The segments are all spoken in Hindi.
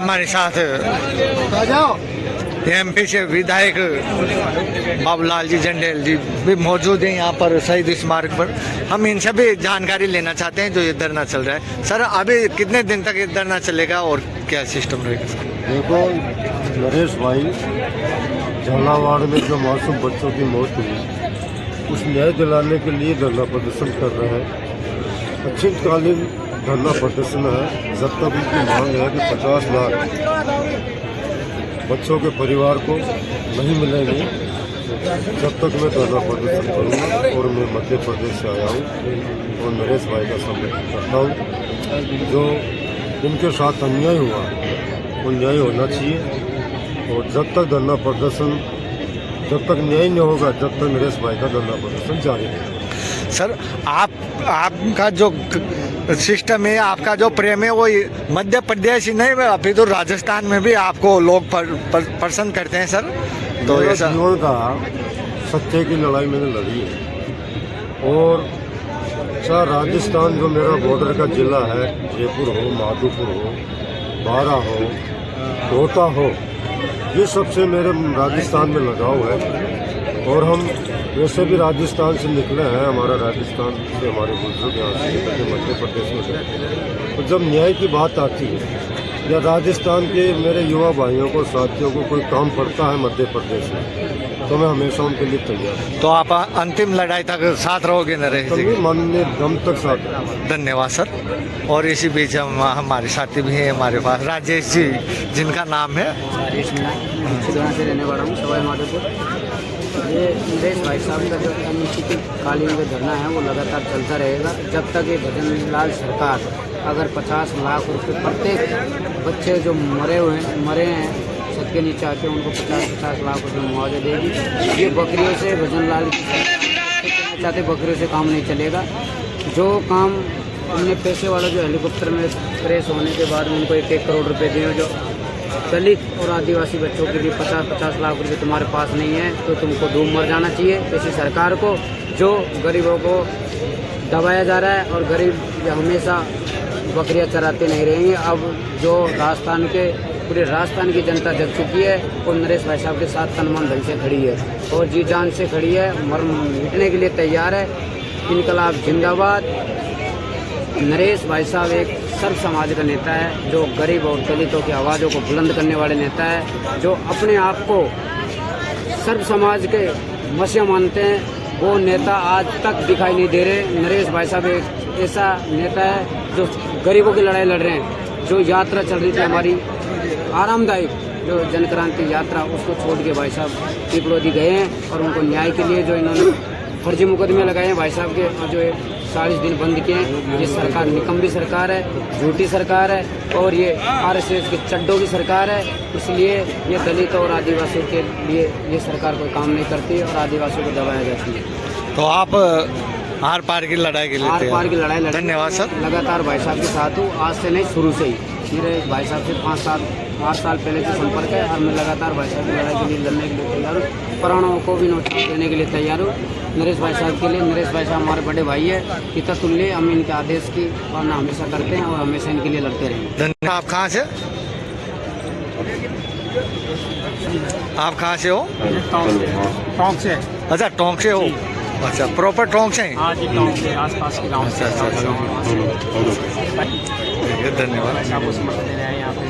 हमारे साथ एमपी से विधायक बाबूलाल जी जंडेल जी भी मौजूद हैं यहाँ पर शहीद स्मारक पर। हम इनसे भी जानकारी लेना चाहते हैं जो ये धरना चल रहा है। सर अभी कितने दिन तक ये धरना चलेगा और क्या सिस्टम रहेगा? देखो, नरेश भाई झालावाड़ में जो मासूम बच्चों की मौत हुई उस न्याय दिलाने के लिए धरना प्रदर्शन कर रहे हैं। अनिश्चितकालीन धरना प्रदर्शन है जब तक उनकी मांग है कि 50 लाख बच्चों के परिवार को नहीं मिलेंगे जब तक मैं धरना प्रदर्शन करूँगा। और मैं मध्य प्रदेश से आया हूँ और नरेश भाई का समर्थन करता हूँ। जो इनके साथ अन्याय हुआ वो न्याय होना चाहिए और जब तक धरना प्रदर्शन जब तक न्याय नहीं होगा जब तक नरेश भाई का धरना प्रदर्शन जारी रहेगा। सर आपका जो सिस्टम है, आपका जो प्रेम है वो मध्य प्रदेश ही नहीं अभी तो राजस्थान में भी आपको लोग पसंद करते हैं सर। तो ऐसा जीवन का सत्य की लड़ाई मैंने लड़ी है और चाहे राजस्थान जो मेरा बॉर्डर का जिला है, जयपुर हो, माधोपुर हो, बारा हो, कोटा हो, ये सबसे मेरे राजस्थान में लगाव है। और हम वैसे भी राजस्थान से निकले हैं, हमारा राजस्थान से हमारे बुजुर्ग यहाँ से निकल के मध्य प्रदेश में गए। तो जब न्याय की बात आती है या राजस्थान के मेरे युवा भाइयों को, साथियों को कोई काम पड़ता है मध्य प्रदेश में तो मैं हमेशा उनके लिए तैयार हूँ। तो आप अंतिम लड़ाई तक साथ रहोगे नरेश जी? माननीय दम तक साथ। धन्यवाद सर। और इसी बीच हमारे साथी भी हैं हमारे पास, राजेश जी जिनका नाम है से रहने वाला हूँ, सवाई माधोपुर। ये नरेश भाई साहब का जो अनिश्चितकालीन जो धरना है वो लगातार चलता रहेगा जब तक ये भजन लाल सरकार अगर 50 लाख रुपए प्रत्येक बच्चे जो मरे हैं छत के नीचे आके उनको 50 लाख रुपए मुआवजा देगी। ये बकरियों से भजन लाल चाहते बकरियों से काम नहीं चलेगा। जो काम उनने पैसे वाला जो हेलीकॉप्टर में क्रेश होने के बाद उनको 1-1 करोड़ रुपए दिए, जो दलित और आदिवासी बच्चों के लिए 50-50 लाख रुपए तुम्हारे पास नहीं है तो तुमको डूब मर जाना चाहिए। ऐसी सरकार को जो गरीबों को दबाया जा रहा है और गरीब हमेशा बकरियां चराते नहीं रहेंगे। अब जो राजस्थान के पूरे राजस्थान की जनता जग चुकी है और नरेश भाई साहब के साथ तन मन धन से खड़ी है और जी जान से खड़ी है, मिटने के लिए तैयार है। इनकलाब जिंदाबाद। नरेश भाई साहब एक सर्व समाज का नेता है जो गरीब और दलितों की आवाज़ों को बुलंद करने वाले नेता है, जो अपने आप को सर्व समाज के मसीहा मानते हैं। वो नेता आज तक दिखाई नहीं दे रहे। नरेश भाई साहब एक ऐसा नेता है जो गरीबों की लड़ाई लड़ रहे हैं। जो यात्रा चल रही थी हमारी आरामदायक जो जनक्रांति यात्रा, उसको छोड़ के भाई साहब पिपलोदी गए हैं और उनको न्याय के लिए जो इन्होंने फर्जी मुकदमे लगाए हैं भाई साहब के, जो 40 दिन बंद किए हैं। ये सरकार निकम्मी सरकार है, झूठी सरकार है और ये RSS के चड्डों की सरकार है। इसलिए ये दलित और आदिवासियों के लिए ये सरकार कोई काम नहीं करती और आदिवासियों को दबाया जाती है। तो आप आर पार की लड़ाई के लिए आर पार की लड़ाई धन्यवाद सर। लगातार भाई साहब के साथ हूँ, आज से नहीं शुरू से ही। मेरे भाई साहब से 8 साल पहले से संपर्क है और मैं लगातार भाई साहब की लड़ाई के लिए लड़ने के लिए तैयार हूँ। प्राणों को भी न्योछावर देने के लिए तैयार हूँ नरेश भाई साहब के लिए। नरेश भाई साहब हमारे बड़े भाई है, पिता तुल्य। हम इनके आदेश की पालना हमेशा करते हैं और हमेशा इनके लिए लड़ते रहेंगे। धन्यवाद। आप कहाँ से? आप कहाँ से हो? टोंक से। अच्छा टोंक से हो। अच्छा प्रॉपर टोंक से? हाँ जी, टोंक से आसपास के गाँव से। धन्यवाद। आपको समर्थन दे रहे हैं यहाँ पे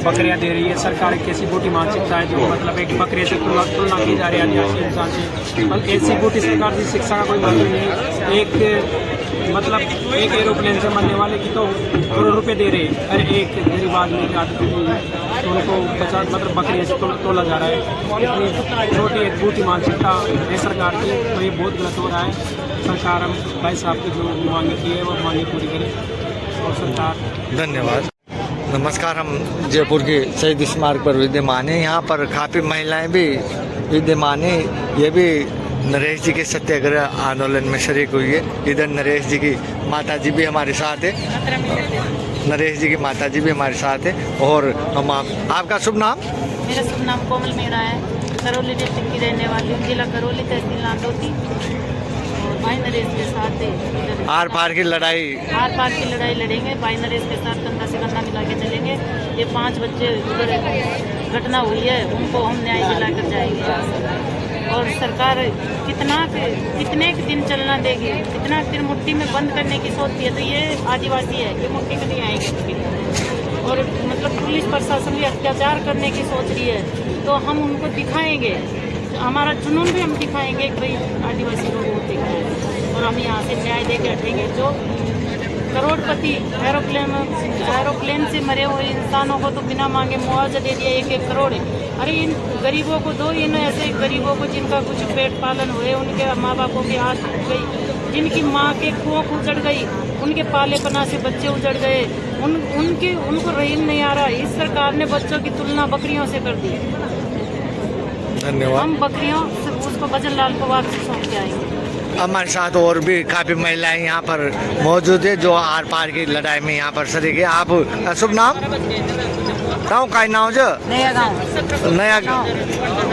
बकरियाँ दे रही है सरकार। एक ऐसी बूटी मानसिकता है जो मतलब एक बकरे से तुलना की जा रही है आदिवासी इंसान से। मतलब ऐसी बूटी सरकार की शिक्षा का कोई मतलब नहीं। एक एरोप्लेन से मरने वाले की तो करोड़ रुपए दे रहे हैं। अरे एक गरीब आदमी की आदत तो उनको 50 मतलब बकरियाँ से तोला जा रहा है। इतनी छोटी एक बूटी मानसिकता है सरकार की, तो ये बहुत गलत हो रहा है। सरकार हम भाई साहब की जो मांगे की है वो मांगे पूरी करे और सरकार। धन्यवाद। नमस्कार। हम जयपुर के शहीद स्मारक पर विद्यमान हैं। यहाँ पर काफ़ी महिलाएं भी विद्यमान हैं। ये भी नरेश जी के सत्याग्रह आंदोलन में शरीक हुई है। इधर नरेश जी की माता जी भी हमारे साथ है। नरेश जी की माता जी भी हमारे साथ है। और हम आपका शुभ नाम? मेरा शुभ नाम कोमल मेरा है। करौली डिस्ट्रिक्ट की रहने वाली हूँ, जिला करौली, तहसील नांदोती। भाई नरेश के साथ आर पार की लड़ाई आर पार की लड़ाई लड़ेंगे। भाई नरेश के साथ कंधा से कंधा मिला के चलेंगे। ये 5 बच्चे उधर घटना हुई है, उनको हम न्याय दिलाकर जाएंगे यहाँ से। और सरकार कितने दिन चलना देगी, कितना फिर मुट्ठी में बंद करने की सोचती है। तो ये आदिवासी है, ये मुट्ठी में नहीं आएंगे। और मतलब पुलिस प्रशासन भी अत्याचार करने की सोच रही है, तो हम उनको दिखाएंगे, हमारा जुनून भी हम दिखाएंगे कि भाई आदिवासी लोग होते हैं। और हम यहाँ से न्याय दे के हटेंगे। जो करोड़पति एरोप्लेन से मरे हुए इंसानों को तो बिना मांगे मुआवजा दे दिया 1-1 करोड़। अरे इन गरीबों को दो, इन ऐसे गरीबों को जिनका कुछ पेट पालन हुए, उनके माँ बापों की हाथ टूट गई, जिनकी माँ के कोख उजड़ गई, उनके पाले पना से बच्चे उजड़ गए, उनको रहीम नहीं आ रहा। इस सरकार ने बच्चों की तुलना बकरियों से कर दी। धन्यवाद। हम बकरियों से उसको भजन लाल को वापस सौंप के आएंगे। हमारे साथ और भी काफी महिलाएं यहाँ पर मौजूद है जो आर पार की लड़ाई में यहाँ पर शरीक है। आप शुभ नाम गाँव का नाम जो नया गाँव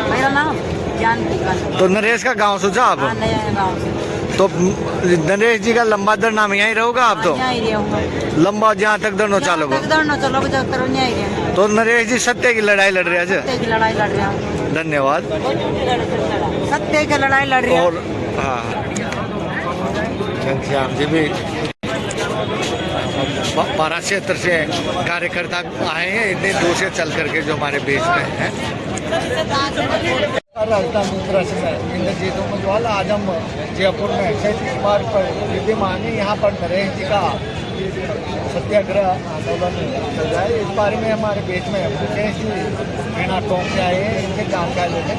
मेरा नाम जानकी। तो नरेश का गांव सोचा आप? नया गाँव। तो नरेश जी का लंबा दरना में यहीं रहोगा आप? तो लंबा जहाँ तक दरनो चालो तो नरेश जी सत्य की लड़ाई लड़ रहे हैं। धन्यवाद। सत्य की लड़ाई लड़ रहे हैं। और हाँ, घनश्याम जी भी 12 क्षेत्र से कार्यकर्ता आए हैं, इतने दूर से चल करके जो हमारे बीच में है। इंद्रजीत उमजवाल आज हम जयपुर में 37 मार्ग पर विद्यमान है। यहाँ पर नरेश जी का सत्याग्रह आंदोलन चल रहा है। इस बारे में हमारे बीच में मुकेश जी मीना टोंक से आए हैं, इनसे जानकारी लेते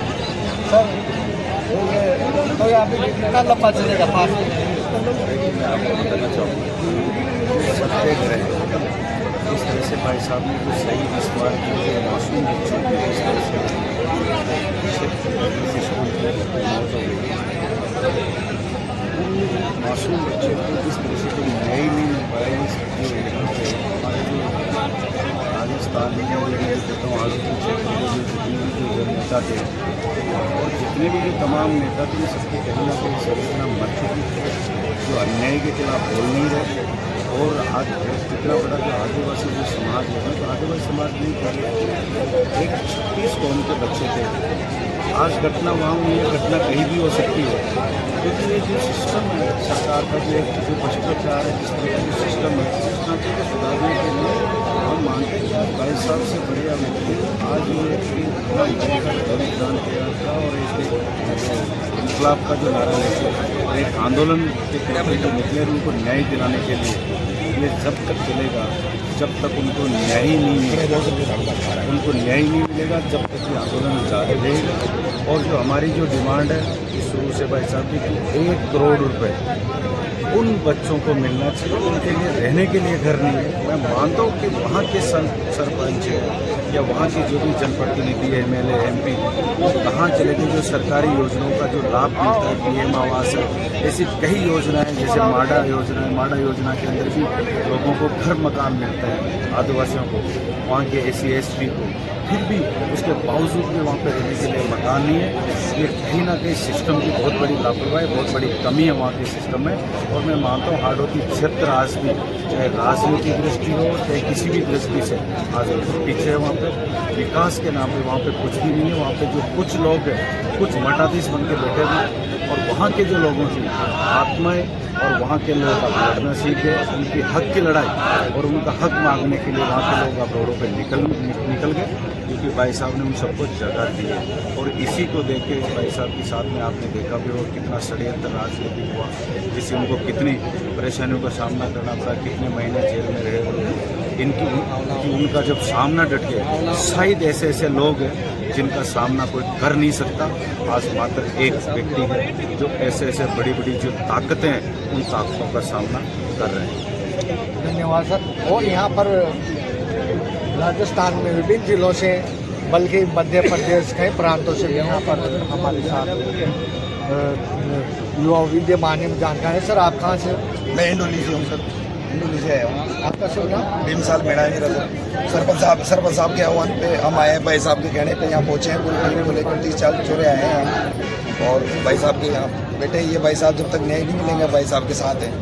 सर। तो यहाँ पे कितना लंबा चलेगा? पास सत्याग्रह इस तरह से भाई साहब ने जो सही विस्तार किया, मासूम बच्चों को इस तरह से मासूम बच्चों को जिस तरह से कोई न्याय नहीं मिल पाया। हमारे जो राजस्थान में जो जनता थे और जितने भी जो तमाम नेता थे, सबके कहीं ना कहीं संरचना मर चुकी, जो अन्याय के खिलाफ बोल नहीं रहे। और आज इतना बड़ा जो आदिवासी जो समाज है, तो आदिवासी समाज नहीं कर एक 36 कौम के बच्चे थे। आज घटना वहाँ हुई है, घटना कहीं भी हो सकती है, क्योंकि ये जो सिस्टम है सरकार का, जो भ्रष्टाचार है, जिस तरह का जो सिस्टम है, इस ढांचे को सुधारने के लिए हम मानते हैं 22 साल से बढ़िया व्यक्ति आज ये बलिदान किया था। और एक इनकलाब का जो नारा लेके और एक आंदोलन के तौर जो निकले, उनको न्याय दिलाने के लिए ये जब तक चलेगा जब तक उनको न्याय नहीं मिलेगा, जब तक ये आंदोलन जारी रहेगा। और जो हमारी जो डिमांड है शुरू से भाई साहब की 1 करोड़ रुपए उन बच्चों को मिलना चाहिए, उनके लिए रहने के लिए घर नहीं है। मैं मानता हूँ कि वहाँ के सरपंच या वहाँ के जो भी जनप्रतिनिधि है, MLA MP, वो कहाँ चले गए? जो सरकारी योजनाओं का जो लाभ मिलता है, PM आवास है, ऐसी कई योजनाएं, जैसे माडा योजना है, माडा योजना के अंदर भी लोगों को घर मकान मिलता है, आदिवासियों को, वहाँ के SC ST को, फिर भी उसके बावजूद भी वहाँ पर रहने के लिए मकान नहीं है। ये कहीं ना कहीं सिस्टम की बहुत बड़ी लापरवाही, बहुत बड़ी कमी है वहाँ के सिस्टम में। और मैं मानता हूँ हाड़ौती क्षेत्र आज भी, चाहे राजनीतिक दृष्टि हो, चाहे किसी भी दृष्टि से, आज पीछे है। वहाँ पे विकास के नाम पे वहाँ पे कुछ भी नहीं है। वहाँ पे जो कुछ लोग हैं, कुछ मठाधीश बन के बैठे हैं, और वहाँ के जो लोगों की आत्माएं और वहाँ के लोग अब लड़ना सीख गए, उनकी हक की लड़ाई और उनका हक मांगने के लिए वहाँ के लोग अब रोडों पर निकल गए, क्योंकि भाई साहब ने उन सबको जगह दी है। और इसी को देख के भाई साहब के साथ में आपने देखा भी हो कितना षड्यंत्र राजनीति हुआ, जिससे उनको कितनी परेशानियों का सामना करना पड़ा, कितने महीने जेल में रहे। उनका जब सामना डट गया, शायद ऐसे लोग हैं जिनका सामना कोई कर नहीं सकता। आज मात्र एक व्यक्ति है जो ऐसे बड़ी जो ताकतें हैं, उन ताकतों का सामना कर रहे हैं। धन्यवाद सर। और यहाँ पर राजस्थान में विभिन्न जिलों से, बल्कि मध्य प्रदेश कई प्रांतों से यहाँ पर हमारे साथ युवा विद्यमान जानकार है। सर आप कहाँ से? मैं इंडोली से हूँ सर, इंडोली से आया हूँ। आपका शुभ नाम? भीमसाल मेरा है मेरा सर। सरपंच साहब के आह्वान पे हम आए हैं, भाई साहब के कहने पे यहाँ पहुँचे हैं। पूरी टीम को लेकर 30-40 छोरे आए हैं। और भाई साहब के यहाँ बेटे ये भाई साहब जब तक न्याय नहीं मिलेंगे भाई साहब के साथ हैं।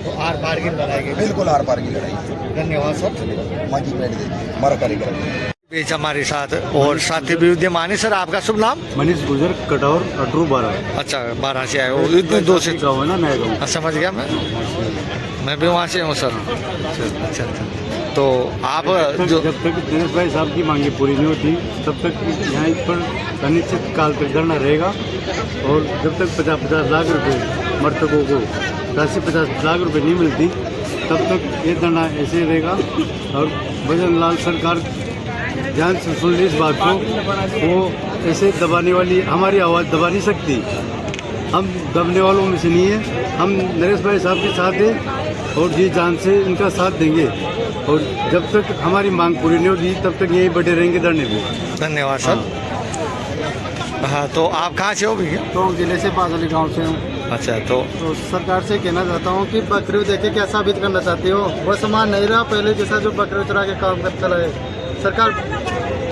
तो आर पार की लड़ाई की बिल्कुल आर पार की लड़ाई। धन्यवाद सर। माँ की पेट दे हमारा कार्यक्रम बीच हमारे साथ और साथी भी विद्यमान है। सर आपका शुभ नाम? मनीष गुजर, कटौर, अटरू, 12। अच्छा 12 से आए हो, इतने दो से गाँव है ना, नया गाँव। समझ गया मैं भी वहाँ से हूँ सर। अच्छा तो आप जो जब तक दिनेश भाई साहब की मांगे पूरी नहीं होती तब तक यहाँ पर अनिश्चित काल तक धरना रहेगा। और जब तक 50-50 लाख रुपए मृतकों को राशि 50 लाख रुपए नहीं मिलती तब तक ये धरना ऐसे ही रहेगा। और भजन लाल सरकार ध्यान से सुन ली इस बात को, वो ऐसे दबाने वाली हमारी आवाज़ दबा नहीं सकती। हम दबने वालों में से नहीं है, हम नरेश भाई साहब के साथ हैं और जी जान से इनका साथ देंगे। और जब तक हमारी मांग पूरी नहीं होगी तब तक यही बैठे रहेंगे धरने पे। धन्यवाद सर। हाँ तो आप कहाँ से हो भैया? तो जिले से बादली गांव से हूँ। अच्छा तो सरकार से कहना चाहता हूँ कि बकरी देखे क्या साबित करना चाहती हो? वो समाज नहीं रहा पहले जैसा जो बकरी चुरा के काम करता रहे। सरकार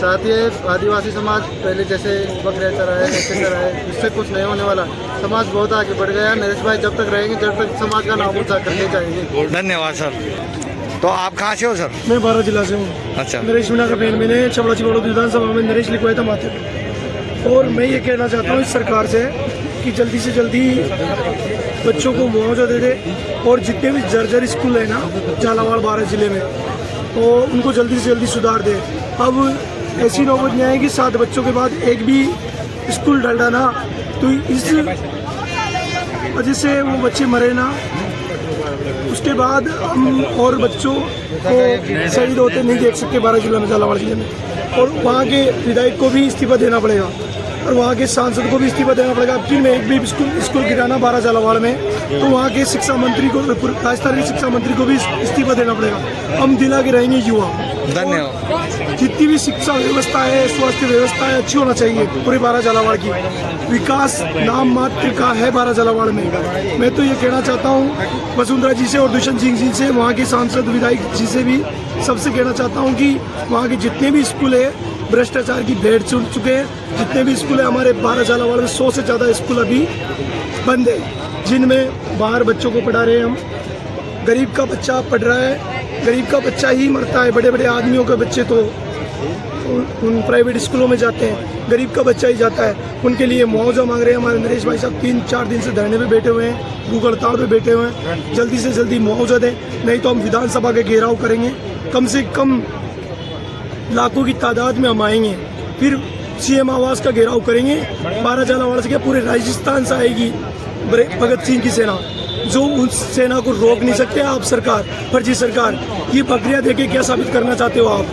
चाहती है आदिवासी समाज पहले जैसे बकरियाँ चराए ऐसे चराए, इससे कुछ नहीं होने वाला। समाज बहुत आगे बढ़ गया। नरेश भाई जब तक रहेंगे जब तक समाज का नाम ऊँचा करते जाएंगे। धन्यवाद सर। तो आप कहाँ से हो सर? मैं 12 जिला से हूँ। अच्छा नरेश मीणा का पेन मैंने छबड़ा चिबड़ो विधानसभा में नरेश लिखवाया था माथे पे। और मैं ये कहना चाहता हूँ इस सरकार से कि जल्दी से जल्दी बच्चों को मुआवजा दे दे। और जितने भी जर्जर स्कूल है ना झालावाड़ 12 जिले में, तो उनको जल्दी से जल्दी सुधार दे। अब ऐसी नौबत नहीं आएगी 7 बच्चों के बाद एक भी स्कूल डलता ना, तो इस वजह से वो बच्चे मरे ना, उसके बाद हम और बच्चों को शहीद होते नहीं देख सकते 12 जिला में, झालावाड़ जिले में। और वहाँ के विधायक को भी इस्तीफा देना पड़ेगा और वहाँ के सांसद को भी इस्तीफा देना पड़ेगा। अब में एक भी स्कूल गिराना 12 झालावाड़ में, तो वहाँ के शिक्षा मंत्री को, राजस्थान के शिक्षा मंत्री को भी इस्तीफा देना पड़ेगा। हम दिला के रहेंगे युवा। धन्यवाद। जितनी भी शिक्षा व्यवस्था है, स्वास्थ्य व्यवस्था है, अच्छी होना चाहिए पूरे 12 झालावाड़ की। विकास नाम मात्र का है 12 झालावाड़ में। मैं तो ये कहना चाहता हूँ वसुंधरा जी से और दुष्यंत सिंह जी से, वहाँ के सांसद विधायक जी से भी, सबसे कहना चाहता हूँ कि वहाँ के जितने भी स्कूल है भ्रष्टाचार की भेंट चुन चुके हैं। जितने भी स्कूल है हमारे 12 झालावाड़ में 100 से ज़्यादा स्कूल अभी बंद है, जिनमें बाहर बच्चों को पढ़ा रहे हैं हम। गरीब का बच्चा पढ़ रहा है, गरीब का बच्चा ही मरता है। बड़े बड़े आदमियों के बच्चे तो उन प्राइवेट स्कूलों में जाते हैं, गरीब का बच्चा ही जाता है। उनके लिए मुआवजा मांग रहे हैं हमारे नरेश भाई साहब। 3-4 दिन से धरने पे बैठे हुए हैं, भूख हड़ताल पे बैठे हुए हैं। जल्दी से जल्दी मुआवजा दें, नहीं तो हम विधानसभा के घेराव करेंगे। कम से कम लाखों की तादाद में हम आएंगे, फिर सीएम आवास का घेराव करेंगे। 12 झालावाड़ से क्या पूरे राजस्थान से आएगी भगत सिंह की सेना, जो उस सेना को रोक नहीं सकते आप सरकार, फर्जी सरकार। ये बकरियां देके क्या साबित करना चाहते हो आप?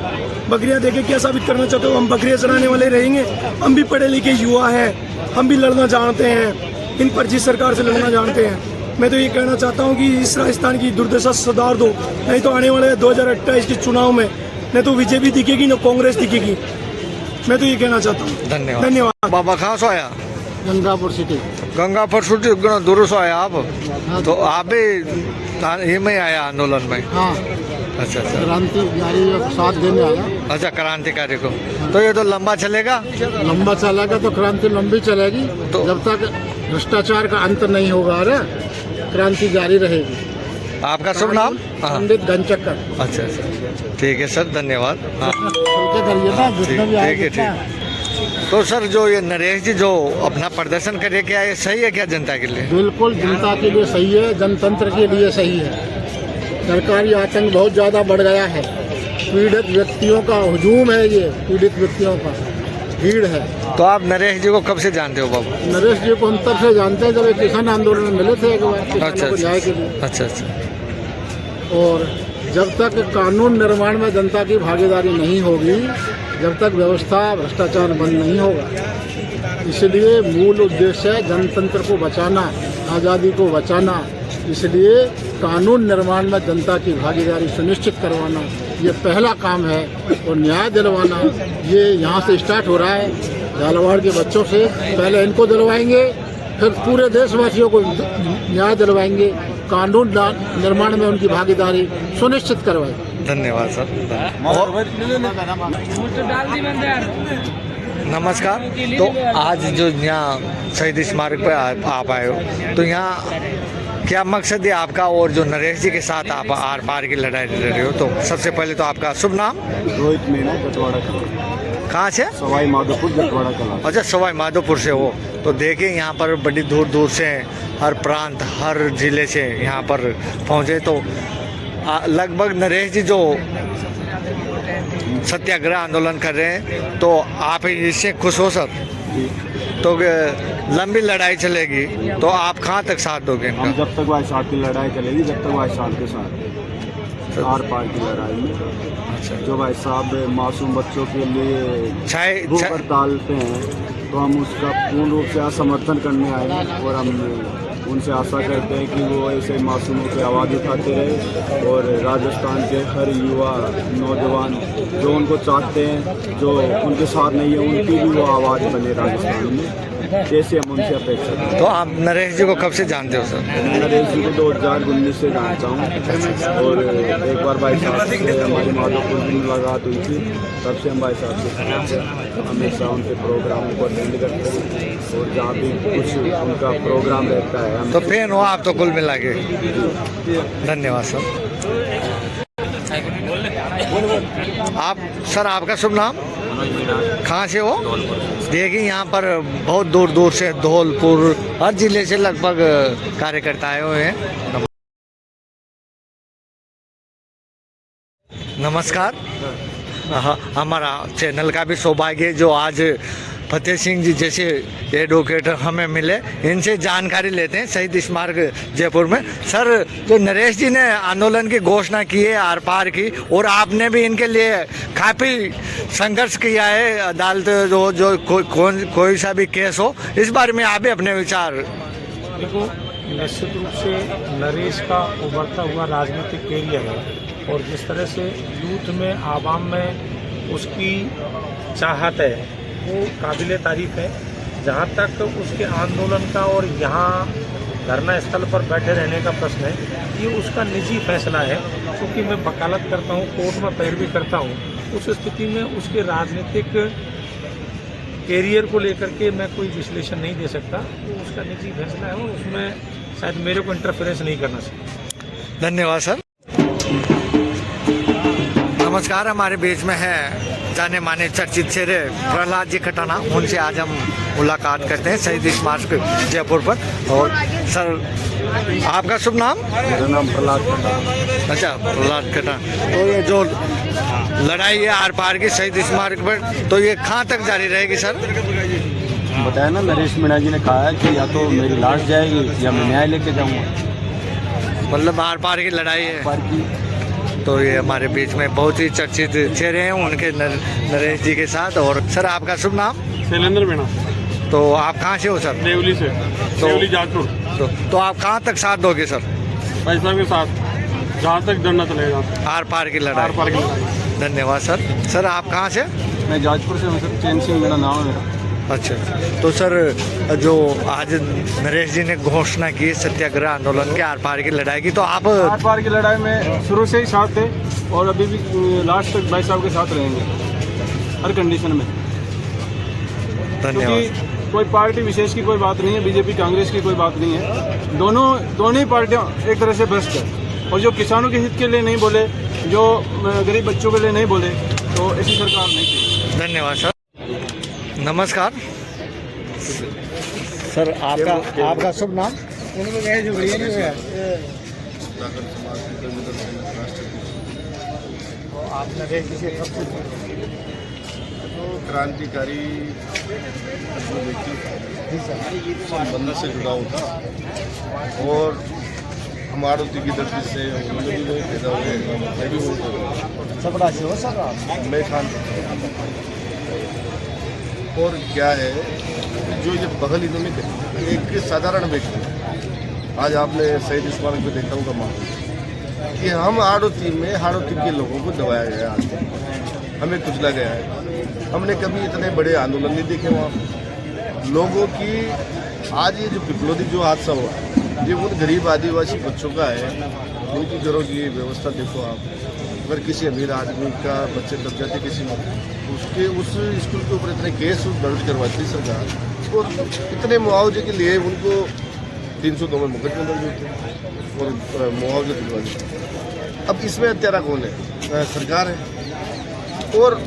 बकरियां देके क्या साबित करना चाहते हो? हम बकरियां चराने वाले रहेंगे? हम भी पढ़े लिखे युवा हैं, हम भी लड़ना जानते हैं, इन फर्जी सरकार से लड़ना जानते हैं। मैं तो ये कहना चाहता हूँ कि इस राजस्थान की दुर्दशा सुधार दो, नहीं तो आने वाले 2028 के चुनाव में न तो बीजेपी दिखेगी न कांग्रेस दिखेगी। मैं तो ये कहना चाहता हूँ। धन्यवाद। बाबा कहाँ से आया? गंगापुर सिटी। गंगापुर सिटी दूर से आया आप? तो आप भी ये में आया आंदोलन में? हाँ, अच्छा अच्छा। क्रांतिकारी साथ देने आया। अच्छा क्रांतिकारी को, तो ये तो लंबा चलेगा? लंबा चलेगा तो क्रांति लंबी चलेगी, तो जब तक भ्रष्टाचार का अंत नहीं होगा रे क्रांति जारी रहेगी। आपका शुभ नाम? पंडित घनचक्कर। अच्छा अच्छा, ठीक है सर, धन्यवाद। हाँ ठीक है। तो सर जो ये नरेश जी जो अपना प्रदर्शन करे क्या ये सही है क्या जनता के लिए? बिल्कुल जनता के लिए सही है, जनतंत्र के लिए सही है। सरकारी आतंक बहुत ज़्यादा बढ़ गया है, पीड़ित व्यक्तियों का हुजूम है, ये पीड़ित व्यक्तियों का भीड़ है। तो आप नरेश जी को कब से जानते हो बाबू? नरेश जी को हम तब से जानते हैं जब एक किसान आंदोलन में मिले थे एक बार किसानों को न्याय के लिए। अच्छा अच्छा। और जब तक कानून निर्माण में जनता की भागीदारी नहीं होगी, जब तक व्यवस्था भ्रष्टाचार बंद नहीं होगा, इसलिए मूल उद्देश्य है जनतंत्र को बचाना, आज़ादी को बचाना। इसलिए कानून निर्माण में जनता की भागीदारी सुनिश्चित करवाना ये पहला काम है, और न्याय दिलवाना ये यहाँ से स्टार्ट हो रहा है, झालावाड़ के बच्चों से। पहले इनको दिलवाएंगे, फिर पूरे देशवासियों को न्याय दिलवाएंगे, कानून निर्माण में उनकी भागीदारी सुनिश्चित करवाएंगे। धन्यवाद सर। नमस्कार। तो आज जो यहाँ शहीद स्मारक पर आप आए हो, तो यहाँ क्या मकसद है आपका, और जो नरेश जी के साथ आप आर पार की लड़ाई लड़ रहे हो, तो सबसे पहले तो आपका शुभ नाम? रोहित मीणा, जटवाड़ा कला। कहाँ से? सवाई माधोपुर, जटवाड़ा कला। अच्छा, सवाई माधोपुर से हो। तो देखिए यहाँ पर बड़ी दूर दूर से, हर प्रांत, हर जिले से यहाँ पर पहुँचे। तो लगभग नरेश जी जो सत्याग्रह आंदोलन कर रहे हैं, तो आप इससे खुश हो सर? तो लंबी लड़ाई चलेगी, तो आप कहाँ तक साथ दोगे इनका? हम जब तक भाई साहब की लड़ाई चलेगी, जब तक भाई साहब के साथ आर पार की लड़ाई में, जो भाई साहब मासूम बच्चों के लिए भूख हड़ताल पे हैं, तो हम उसका पूर्ण रूप से समर्थन करने आए और हम उनसे आशा करते हैं कि वो ऐसे मासूमों की आवाज़ उठाते रहे और राजस्थान के हर युवा नौजवान जो उनको चाहते हैं, जो उनके साथ नहीं है, उनकी भी वो आवाज़ बने राजस्थान में, जैसे हम उनसे अपेक्षा करते हैं। तो आप नरेश जी को कब से जानते हो सर? नरेश जी को 2019 से जानता हूँ और एक बार भाई साहब से हमारे माधोपुर में मुलाकात हुई थी, तब से हम भाई साहब के साथ हमेशा उनके प्रोग्रामों को अटेंड करते हैं और जहाँ भी कुछ उनका प्रोग्राम रहता है हम तो फैन हो आप तो कुल मिला के। धन्यवाद सर। आप सर, आपका शुभ नाम? कहाँ से हो? देखिए यहाँ पर बहुत दूर दूर से, धौलपुर, हर जिले से लगभग कार्यकर्ता आए हुए हैं। नमस्कार। हमारा चैनल का भी सौभाग्य है जो आज फतेह सिंह जी जैसे एडवोकेट हमें मिले, इनसे जानकारी लेते हैं शहीद स्मारक जयपुर में। सर, जो नरेश जी ने आंदोलन की घोषणा की है आर पार की, और आपने भी इनके लिए काफ़ी संघर्ष किया है, अदालत जो कोई सा भी केस हो, इस बारे में आप भी अपने विचार। देखो, निश्चित रूप से नरेश का उभरता हुआ राजनीतिक कैरियर है और जिस तरह से यूथ में, आवाम में उसकी चाहत है, वो काबिले तारीफ है। जहाँ तक उसके आंदोलन का और यहाँ धरना स्थल पर बैठे रहने का प्रश्न है, ये उसका निजी फैसला है। क्योंकि मैं वकालत करता हूँ, कोर्ट में पैरवी करता हूँ, उस स्थिति में उसके राजनीतिक कैरियर को लेकर के मैं कोई विश्लेषण नहीं दे सकता। वो उसका निजी फैसला है और उसमें शायद मेरे को इंटरफेरेंस नहीं करना चाहिए। धन्यवाद सर। नमस्कार। हमारे बीच में है जाने माने चर्चित चेहरे प्रहलाद जी खटाना, उनसे आज हम मुलाकात करते हैं शहीद स्मारक जयपुर पर। और सर, आपका शुभ नाम? मेरा नाम प्रहलाद खटाना। अच्छा, प्रहलाद खटाना। तो ये जो लड़ाई है आर पार की शहीद स्मारक पर, तो ये कहाँ तक जारी रहेगी सर? बताया ना, नरेश मीणा जी ने कहा है कि या तो मेरी लाश जाएगी या मैं न्याय लेके जाऊँगा। मतलब आर पार की लड़ाई है। पार की। तो ये हमारे बीच में बहुत ही चर्चित चेहरे हैं उनके, नरेश जी के साथ। और सर, आपका शुभ नाम? शैलेंद्र मीणा। तो आप कहाँ से हो सर? देवली से। देवली जाजपुर। तो आप कहाँ तक साथ दोगे सर? भाई साहब के साथ जहाँ तक डरना चलेगा, आर पार की लड़ाई। आर पार की लड़ाई। धन्यवाद सर। सर, आप कहाँ से? मैं जाजपुर से हूँ सर, चैन सिंह मेरा नाम है मेरा। अच्छा, तो सर जो आज नरेश जी ने घोषणा की सत्याग्रह आंदोलन के आर पार की लड़ाई की, तो आप आर पार की लड़ाई में शुरू से ही साथ थे और अभी भी लास्ट तक भाई साहब के साथ रहेंगे हर कंडीशन में। धन्यवाद। कोई पार्टी विशेष की कोई बात नहीं है, बीजेपी कांग्रेस की कोई बात नहीं है, दोनों ही पार्टियां एक तरह से भ्रष्ट है। और जो किसानों के हित के लिए नहीं बोले, जो गरीब बच्चों के लिए नहीं बोले, तो ऐसी सरकार नहीं थी। धन्यवाद सर। नमस्कार सर, आपका शुभ नाम? क्रांतिकारी व्यक्ति संबंध से जुड़ा होता और हमारे की धरती से उन्होंने भी वही पैदा हुए, मैं भी वही सबड़ा से हो सर? मैं खान। और क्या है जो ये बगल इन्होंने एक साधारण व्यक्ति, आज आपने शहीद स्मारक पे देखा होगा माहौल कि हम हाड़ोती के लोगों को दबाया गया, हमें कुचला गया है। हमने कभी इतने बड़े आंदोलन नहीं देखे वहाँ लोगों की। आज ये जो पिपलोदी जो हादसा हुआ, ये बहुत गरीब आदिवासी बच्चों का है, उनकी घरों की व्यवस्था देखो आप। अगर किसी अमीर आदमी का बच्चे दब जाते किसी में, उसके उस स्कूल के ऊपर इतने केस दर्ज करवाती सरकार और इतने मुआवजे के लिए उनको 302 में मुकदमे दर्ज होते और मुआवजे दिलवा देते। अब इसमें हत्यारा कौन है? सरकार है। और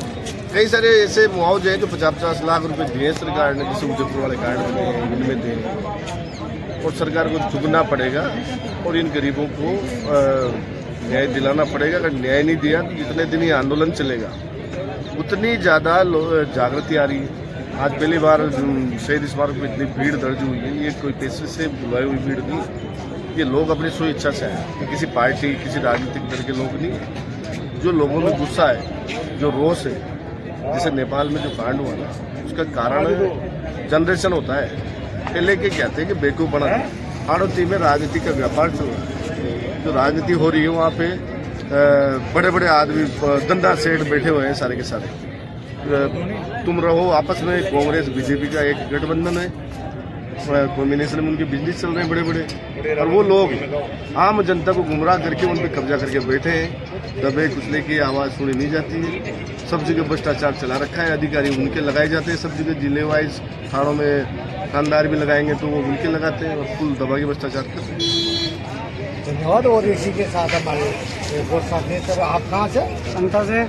कई सारे ऐसे मुआवजे हैं जो 50-50 लाख रुपए दिए सरकार ने, जैसे उदयपुर वाले कार्ड में दिए, इनमें दिए, और सरकार को चुगना पड़ेगा और इन गरीबों को न्याय दिलाना पड़ेगा। अगर न्याय नहीं दिया तो जितने दिन ये आंदोलन चलेगा उतनी ज़्यादा जागृति आ रही है। आज पहली बार शहीद स्मारक में इतनी भीड़ दर्ज हुई है, ये कोई पैसे से बुलाई हुई भीड़ नहीं, ये लोग अपनी स्व इच्छा से आए, कि किसी पार्टी किसी राजनीतिक दल के लोग नहीं। जो लोगों में गुस्सा है, जो रोष है, जैसे नेपाल में जो कांड हुआ ना, उसका कारण जनरेशन होता है। पहले के कहते हैं कि बेवकूफ़ बना आड़ोती में राजनीति का व्यापार चल रहा है। जो राजनीति हो रही है वहाँ पे बड़े बड़े आदमी धंधा सेठ बैठे हुए हैं सारे के सारे। तुम रहो आपस में, कांग्रेस बीजेपी का एक गठबंधन है, कॉम्बिनेशन में उनके बिजनेस चल रहे हैं बड़े बड़े, और वो लोग आम जनता को गुमराह करके उन पर कब्जा करके बैठे हैं। दबे कुचले की आवाज़ सुनी नहीं जाती है। सब जगह भ्रष्टाचार चला रखा है, अधिकारी उनके लगाए जाते हैं सब जगह, जिले वाइज थानों में थानेदार भी लगाएंगे तो वो उनके लगाते हैं और कुल दबा के भ्रष्टाचार करते हैं। धन्यवाद। और इसी के साथ हमारे एक और साथी, सर आप कहाँ से? संता से।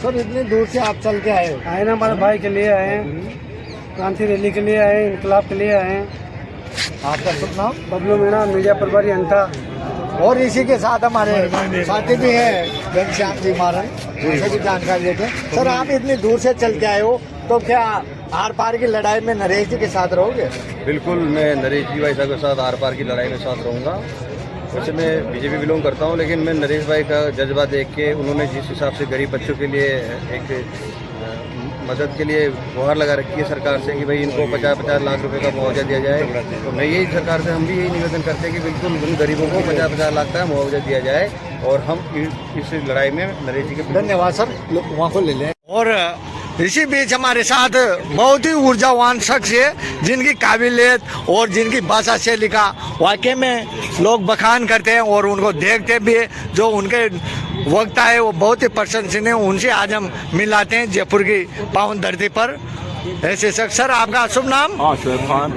सर इतनी दूर से आप चल के आए? आए ना, हमारे भाई के लिए आए हैं, क्रांति रैली के लिए आए, इनकलाब के लिए आए हैं। आपका शुभ नाम? बबलू मीणा, मीडिया प्रभारी अंता। और इसी के साथ हमारे साथी भी हैं घनश्याम जी मारन, उनसे भी जानकारी लेते हैं। सर आप इतनी दूर से चल के आए हो, तो क्या आर पार की लड़ाई में नरेश जी के साथ रहोगे? बिल्कुल, मैं नरेश जी भाई साहब के साथ आर पार की लड़ाई में साथ रहूँगा। वैसे मैं बीजेपी बिलोंग करता हूँ, लेकिन मैं नरेश भाई का जज्बा देख के, उन्होंने जिस हिसाब से गरीब बच्चों के लिए एक मदद के लिए गुहार लगा रखी है सरकार से कि भाई इनको 50-50 लाख रुपए का मुआवजा दिया जाए, तो मैं यही सरकार से हम भी यही निवेदन करते हैं कि बिल्कुल उन गरीबों को 50-50 लाख का मुआवजा दिया जाए और हम इस लड़ाई में नरेश जी के। धन्यवाद सर, वहाँ को ले लें। और इसी बीच हमारे साथ बहुत ही ऊर्जावान शख्स है, जिनकी काबिलियत और जिनकी भाषा शैली का वाकई में लोग बखान करते हैं और उनको देखते भी, जो उनके वक्ता है वो बहुत ही प्रशंसनीय। उनसे आज हम मिलाते हैं जयपुर की पावन धरती पर ऐसे शख्स। सर आपका शुभ नाम? शोएब खान।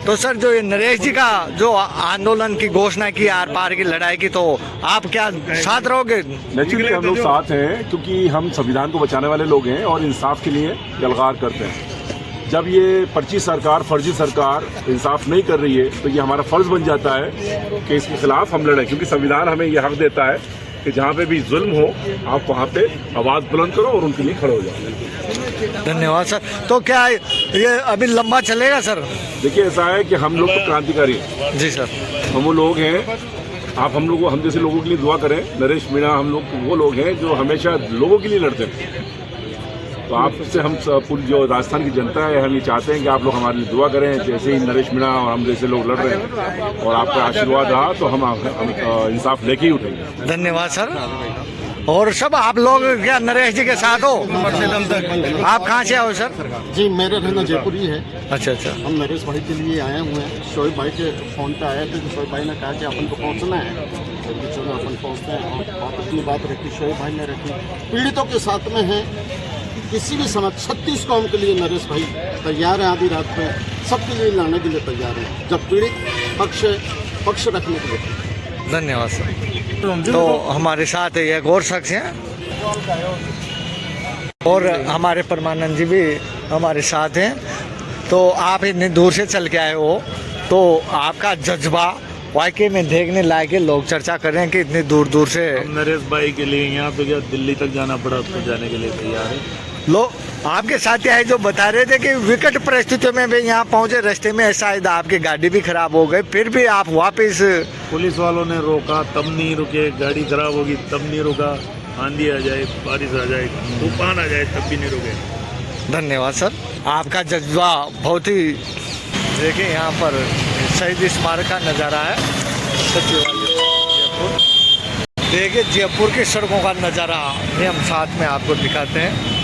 तो सर जो ये नरेश जी का जो आंदोलन की घोषणा की, आर पार की लड़ाई की, तो आप क्या साथ रहोगे? नेचुरली हम लोग साथ हैं, क्योंकि हम संविधान को बचाने वाले लोग हैं और इंसाफ के लिए यलगार करते हैं। जब ये पर्ची सरकार, फर्जी सरकार इंसाफ नहीं कर रही है, तो ये हमारा फर्ज बन जाता है कि इसके खिलाफ हम लड़ें, क्योंकि संविधान हमें ये हक देता है कि जहाँ पे भी जुल्म हो आप वहाँ पे आवाज़ बुलंद करो और उनके लिए खड़े हो जाओ। धन्यवाद सर। तो क्या ये अभी लंबा चलेगा सर? देखिए ऐसा है कि हम लोग तो क्रांतिकारी हैं। जी सर। हम वो लोग हैं, आप हम लोग हम जैसे लोगों के लिए दुआ करें। नरेश मीणा हम लोग वो लोग हैं जो हमेशा लोगों के लिए लड़ते हैं। तो आपसे हम पूरी जो राजस्थान की जनता है, हम ये चाहते हैं कि आप लोग हमारे लिए दुआ करें, जैसे ही नरेश मीणा और हम जैसे लोग लड़ रहे हैं, और आपका आशीर्वाद रहा तो हम इंसाफ लेके ही उठेंगे। धन्यवाद सर। और सब आप लोग क्या नरेश जी के साथ हो? आप कहाँ से आओ सर? जी मेरा रहना जयपुर ही है। अच्छा अच्छा। हम नरेश भाई के लिए आए हुए हैं। शोएब भाई के फ़ोन पे आए थे, तो शोएब भाई ने कहा कि अपन को पहुंचना है, तो चलो अपन पहुंचते हैं। और अपनी बात रखी शोएब भाई ने रखी, पीड़ितों के साथ में है। किसी भी समाज 36 कौम के लिए नरेश भाई तैयार है, आधी रात में सबके लिए लड़ने के लिए तैयार है, जब पीड़ित पक्ष रखने के लिए। धन्यवाद सर। तो हमारे साथ एक और शख्स हैं और हमारे परमानंद जी भी हमारे साथ हैं। तो आप इतनी दूर से चल के आए हो, तो आपका जज्बा वाकई में देखने लायक है। लोग चर्चा कर रहे हैं कि इतनी दूर दूर से नरेश भाई के लिए यहाँ पे क्या दिल्ली तक जाना पड़ा, उसको जाने के लिए तैयार है। लोग आपके साथी आए जो बता रहे थे कि विकट परिस्थितियों में भी यहाँ पहुँचे, रास्ते में शायद आपकी गाड़ी भी खराब हो गई, फिर भी आप वापस। पुलिस वालों ने रोका तब नहीं रुके, गाड़ी खराब होगी तब नहीं रुका, आंधी आ जाए, बारिश आ जाए, तूफान आ जाए, तब भी नहीं रुके। धन्यवाद सर। आपका जज्बा बहुत ही, देखिए यहाँ पर शहीद स्मारक का नज़ारा है सचिवालय जयपुर। देखिए जयपुर की सड़कों का नज़ारा ये हम साथ में आपको दिखाते हैं।